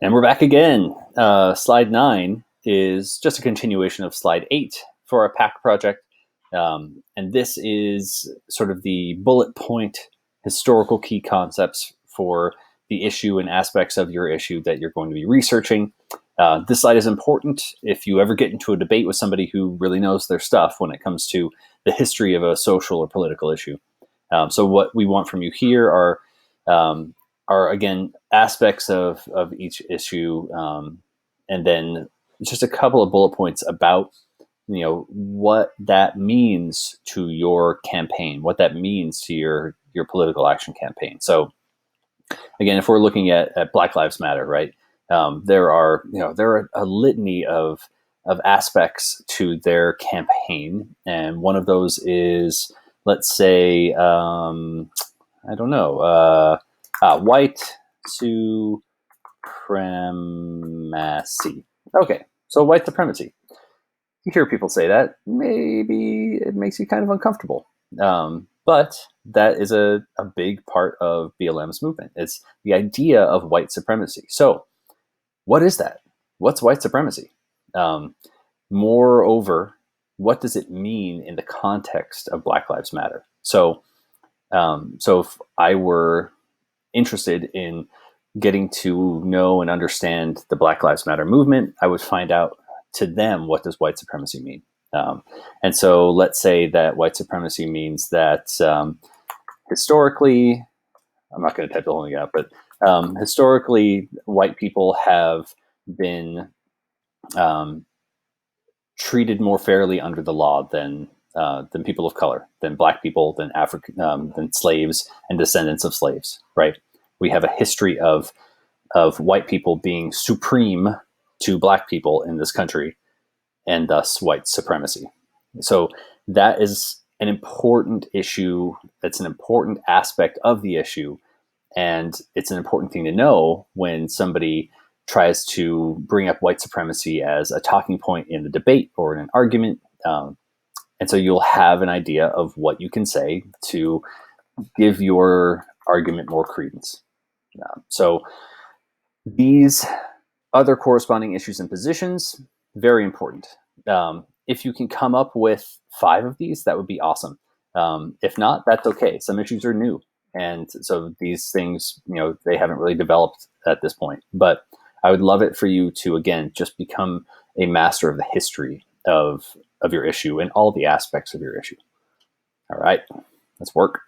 And we're back again. Slide 9 is just a continuation of slide 8 for our PAC project. And this is sort of the bullet point historical key concepts for the issue and aspects of your issue that you're going to be researching. This slide is important if you ever get into a debate with somebody who really knows their stuff when it comes to the history of a social or political issue. So what we want from you here are again aspects of each issue, and then just a couple of bullet points about what that means to your campaign, what that means to your political action campaign. So again, if we're looking at Black Lives Matter, right, there are a litany of aspects to their campaign, and one of those is, let's say, I don't know, white supremacy. Okay, so white supremacy. You hear people say that, maybe it makes you kind of uncomfortable. But that is a big part of BLM's movement. It's the idea of white supremacy. So what is that? What's white supremacy? Moreover, what does it mean in the context of Black Lives Matter? So if I were interested in getting to know and understand the Black Lives Matter movement, I would find out to them, what does white supremacy mean? And so let's say that white supremacy means that historically, I'm not going to type the whole thing out, but historically, white people have been treated more fairly under the law than people of color, than Black people, than than slaves and descendants of slaves. Right? We have a history of white people being supreme to Black people in this country, and thus white supremacy. So that is an important issue. It's an important aspect of the issue, and it's an important thing to know when somebody tries to bring up white supremacy as a talking point in the debate or in an argument. And so you'll have an idea of what you can say to give your argument more credence. So these other corresponding issues and positions, very important. If you can come up with 5 of these, that would be awesome. If not, that's okay. Some issues are new. And so these things, they haven't really developed at this point. But I would love it for you to, again, just become a master of the history of your issue and all the aspects of your issue. All right, let's work.